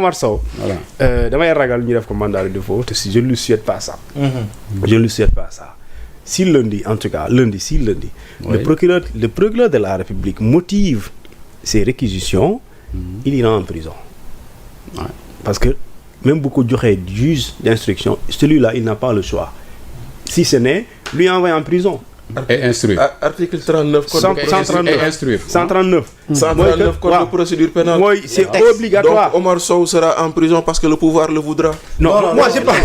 Omar Sow. damay ragal ñu def ko mandat de dépôt te si je ne lui souhaite pas ça. Je ne lui souhaite pas ça. Si lundi en tout cas lundi. Oui. Le procureur de la République motive ses réquisitions. Il ira en prison. Ouais. Parce que même bu ko joxee juge d'instruction celui-là il n'a pas le choix. Si ce n'est lui envoyer en prison. Et instruire. Article 39 code de procédure et instruire. 139 code de procédure pénale. Mooy c'est obligatoire. Donc Omar Sow sera en prison parce que le pouvoir le voudra. Non, moi j'ai pas. Non.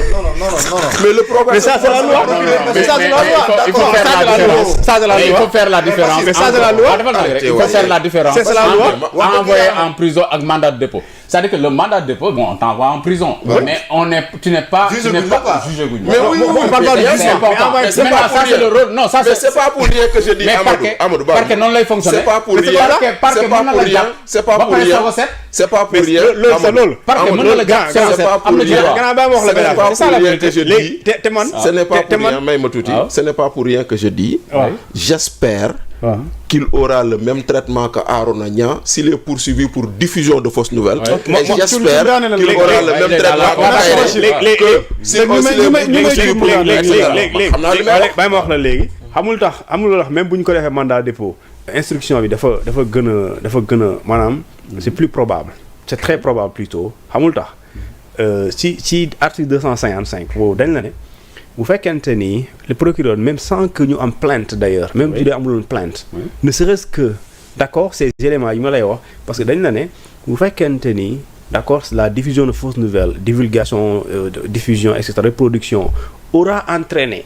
Mais le problème. Mais ça c'est la loi. Mais ça c'est la loi. Il faut faire la différence. Ça c'est la loi. Il faut faire la différence. Mais ça c'est la loi. Il faut faire la différence. C'est la loi. Envoyer en prison avec mandat de dépôt. C'est-à-dire que le mandat de dépôt, bon, on t'envoie en prison. Oui. Mais tu n'es pas jugé. Mais oui, on parle pas de jugement. Mais ça c'est le rôle. Non, ça mais c'est pas pour rien que je dis Amadou. Parce que non lay fonctionner. C'est pas pour rien. C'est pas pour rien. C'est pas pour rien. Parce que mën na la jàpp c'est pas pour rien. C'est ça la vérité. Ce n'est pas pour rien, may ma tuuti. Ah. Ce n'est pas pour rien que je dis. Ah. J'espère qu'il aura le même traitement que Arona Niang s'il est poursuivi pour diffusion de fausses nouvelles. Ouais. Et j'espère qu'il aura le même traitement que bàyyi ma wax la léegi xamul tax même bu ñu ko defee mandat de dépôt instruction bi dafa gën a maanaam c'est plus probable c'est très probable plutôt xamul tax ci article 255 boobu dañ la ne bu fekkente ni le procureur même sans que ñu am plainte d'ailleurs même bu dee amuloon plainte ne serait-ce que d'accord ces éléments yi ma lay wax parce que dañ la ne bu fekkente ni d'accord la diffusion de fausses nouvelles divulgation diffusion etc reproduction aura entraîné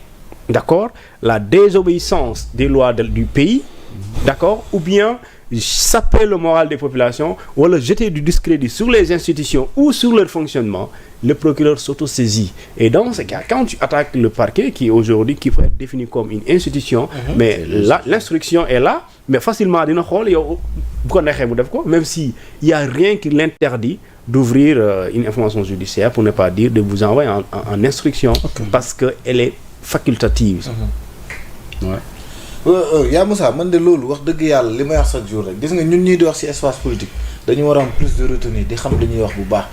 d'accord la désobéissance des lois du pays d'accord ou bien saper le moral des populations wala jeter du discrédit sur les institutions ou sur leur fonctionnement le procureur s'autosaisit et dans ce cas quand tu attaques le parquet qui aujourd'hui qui peut être défini comme une institution mais là l'instruction est là mais facilement dina xool yow bu ko neexee mu def ko même si il y a rien qui l'interdit d'ouvrir une information judiciaire pour ne pas dire de vous envoyer en instruction parce que elle est facultative. yaa Moussa man de loolu wax dëgg yàlla li may wax chaque jour rek gis nga ñun ñii di wax ci espace politique dañu war a am plus de retenue di xam li ñuy wax bu baax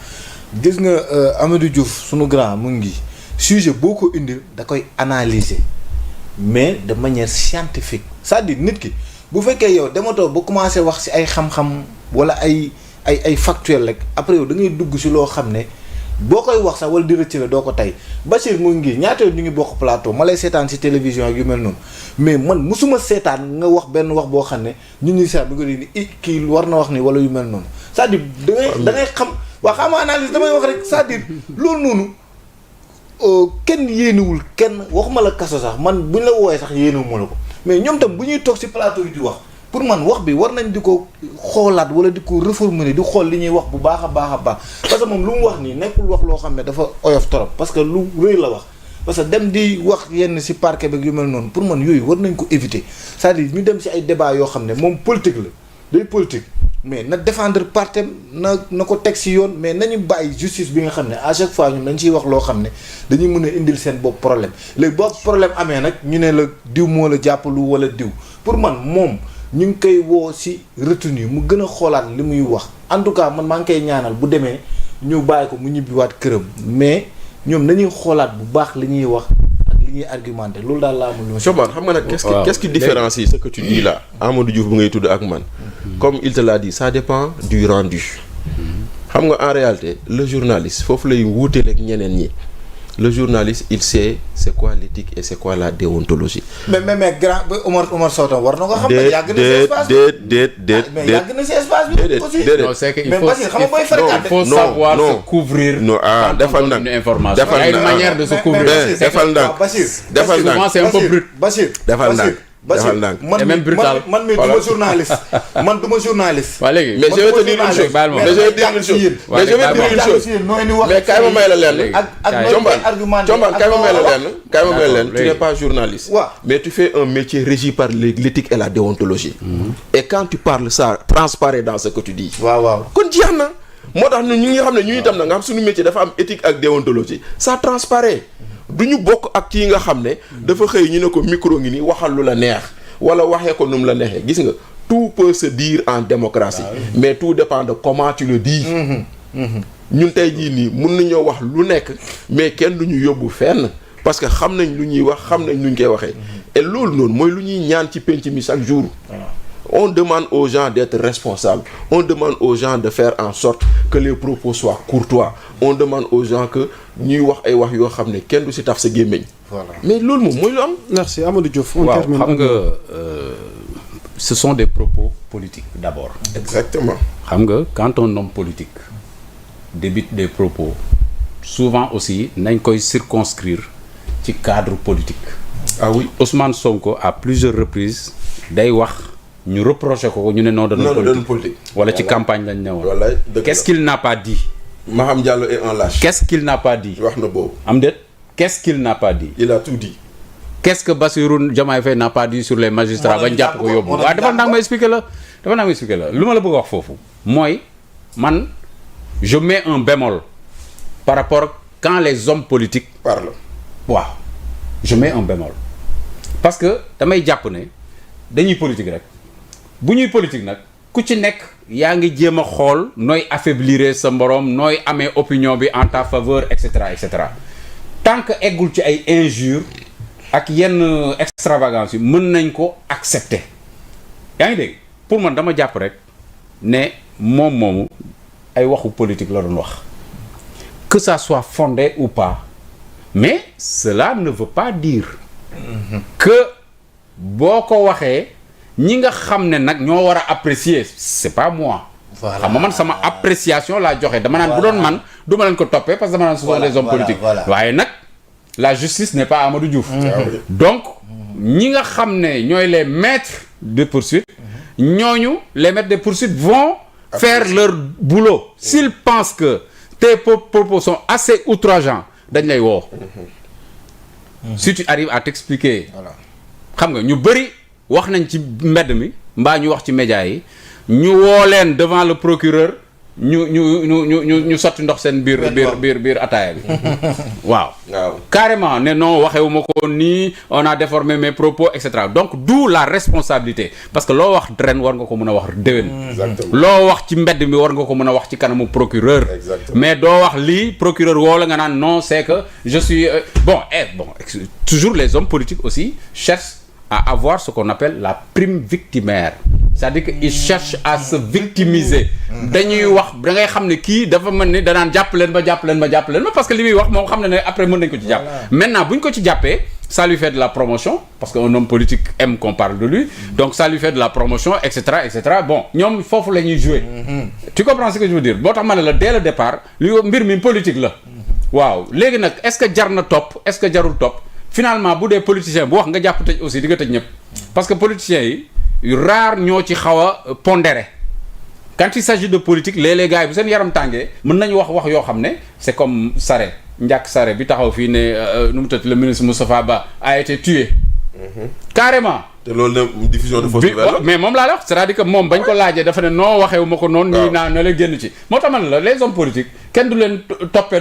gis nga Amadou Diouf sunu grand mu ngi sujet boo ko indil da koy analyser mais de manière scientifique c'est-à-dire nit ki bu fekkee yow dematoo ba commencer wax ci ay xam-xam wala ay factuel rek après yow da ngay dugg ci loo xam ne boo koy wax sax wala di rëcc doo ko tey Bachir mu ngi ñaata yoon ñu ngi bokk plateau ma lay seetaan ci télévision ak yu mel noonu mais man musuma seetaan nga wax benn wax boo xam ne ñun ñuy seet bi nga di kii war na wax ni wala yu mel noonu c'est-à-dire da ngay xam waa xam analyse damay wax rek c'est-à-dire loolu noonu kenn yéenewul kenn waxuma la kaso sax man bu ñu la wooyee sax yéenewuma la ko mais ñoom tam bu ñuy toog ci plateau yi di wax pour man wax bi war nañ di ko xoolaat wala di ko reformuler di xool li ñuy wax bu baax a baax parce que moom lu mu wax nii nekkul wax loo xam ne dafa oyof trop parce que lu rëy la wax parce que dem di wax yenn ci parquet beeg yu mel noonu pour man yooyu war nañ ko éviter c'est-à-dire ñu dem ci ay débat yoo xam ne moom politique la day politique mais na défendre partem na ko teg ci yoon mais nañu bàyyi justice bi nga xam ne à chaque fois ñun dañ ciy wax loo xam ne dañuy mën a indil seen bopp problème léegi boo problème amee nag ñu ne la diw moo la jàppalu wala diw pour man moom ñu ngi koy woo ci retenue mu gën a xoolaat li muy wax en tout cas man maa ngi koy ñaanal bu demee ñu bàyyi ko mu ñibbiwaat këram mais ñoom nañuy xoolaat bu baax li ñuy wax ak li ñuy argumenté loolu daal laa amul. Choban xam nga nag qu'est-ce qui différencie ce que tu dis là Amadou Diouf bu ngay tudd ak man comme il te l'a dit ça dépend du rendu xam nga en réalité le journaliste foofu lay wuuteel ak ñeneen ñi. Le journaliste il sait c'est quoi l'éthique et c'est quoi la déontologie. mais grand Omar Sow tam war na ko xam. yàgg na ci espace bi mais yàgg na ci espace bi aussi. non c'est que il faut savoir se couvrir. non defal nag defal nag manière de se couvrir. defal nag defal nag souvent c'est un peu brut. defal nag. man mi duma journaliste man duma journaliste. waa léegi mais je vais te dire une chose mais je vais dire une chose mais kaay ma may la lenn Combaan kaay ma may la lenn tu n'es pas journaliste mais tu fais un métier régi par l'éthique et la déontologie et quand tu parles ça transparaît dans ce que tu dis waaw kon jeex na moo tax ñun ñi nga xam ne ñu itam na nga xam suñu métier dafa am éthique ak déontologie ça transparaît du ñu bokk ak kii nga xam ne dafa xëy ñu ne ko micro ngi nii waxal lu la neex wala waxee ko nu mu la neexee gis nga tout peut se dire en démocratie mais tout dépend de comment tu le dis ñun tey jii nii mun nañoo wax lu nekk mais kenn du ñu yóbbu fenn parce que xam nañ lu ñuy wax xam nañ lu ñu koy waxee et loolu noonu mooy lu ñuy ñaan ci penc mi chaque jour. On demande aux gens d'être responsables. On demande aux gens de faire en sorte que les propos soient courtois. On demande aux gens que ñuy wax ay wax yoo xam ne kenn du si taf sa gémmiñ. Voilà. Mais loolu moom mooy lu am. Merci Amadou Diouf. On termine. Xam nga ce sont des propos politiques d'abord. Exactement. Xam nga quand un homme politique débite des propos souvent aussi nañ koy circonscrire ci cadre politique. Ah oui. Ousmane Sonko à plusieurs reprises day wax. ñu reproché ko ñu ne non de politique wala ci campagne lañ ne woon. Qu'est-ce qu'il n'a pas dit. Maham Diallo est un lâche. Qu'est-ce qu'il n'a pas dit. wax na boobu. am déet qu'est-ce qu'il n'a pas dit. Il a tout dit. Qu'est-ce que Bassirou Diomaye Faye n'a pas dit sur les magistrats bañ jàpp ko yóbbu. waaw dafa nag ma expliquer la lu ma la bëgg a wax foofu mooy man je mets un bémol par rapport quand les hommes politiques parlent. waaw je mets un bémol parce que damay jàpp ne dañuy politique rek. bu ñuy politique nag ku ci nekk yaa ngi jéem a xool nooy affaiblir sa moroom nooy amee opinion bi en ta faveur et cetera et cetera tant que eggul ci ay injures ak yenn extravagance yi mën nañ ko accepter yaa ngi dégg pour man dama jàpp rek ne moomu ay waxu politique la doon wax que ça soit fondé ou pas mais cela ne veut pas dire que boo ko waxee ñi nga xam ne nag ñoo war a apprécier c'est pas moi. voilà xam nga man sama appréciation laa joxe dama naan bu doon man du ma leen ko toppee parce que dama naan ce sont des hommes politiques. waaye nag la justice n'est pas Amadou Diouf. donc ñi nga xam ne ñooy les maîtres de poursuite. ñooñu les maîtres de poursuite vont faire leur boulot. s'ils pensent que tes propos sont assez outrageants dañ lay woo. si tu arrives à t'expliquer. xam nga ñu bëri. wax nañ ci mbedd mi mbaa ñu wax ci média yi ñu woo leen devant le procureur ñu sotti ndox seen biir ataaya bi waaw carrément ne non waxewuma ko nii on a déformé mes propos et cetera donc d'où la responsabilité parce que loo wax ren war nga ko mën a wax déwén loo wax ci mbedd mi war nga ko mën a wax ci kanamu procureur mais doo wax lii procureur woo la nga naan non c'est que je suis bon toujours les hommes politiques aussi cherchent à avoir ce qu'on appelle la prime victimaire c'est-à-dire que ils cherchent à se victimiser dañuy wax da ngay xam ne kii dafa mën ni danaan jàpp leen ma parce que li muy wax moom xam ne après mën nañ ko ci jàpp maintenant bu ñu ko ci jàppee ça lui fait de la promotion parce que un homme politique aime qu'on parle de lui donc ça lui fait de la promotion et cetera bon ñoom foofu la ñuy jouer tu comprends ce que je veux dire boo tax ma ne la dès le départ li mbir mi politique la waaw léegi nag est-ce que jar na topp est-ce que jarul topp finalement bu dee politicien bu wax nga jàpp tëj aussi di nga tëj ñëpp parce que politiciens yi rare ñoo ci xaw a pondéré quand il s'agit de politique léeg-léeg gars yi bu seen yaram tàngee mën nañu wax yoo xam ne c'est comme Sarré Ndiak Sarré bi taxaw fii ne nu mu tëdd le ministre Moustapha Ba a été tué carrément te loolu la diffusion de fausses nouvelles mais moom laa la wax c'est-à-dire que moom bañ ko laajee dafa ne non waxewu ma ko noonu nii naa na la génn ci moo tax man la les hommes politiques kenn du leen toppee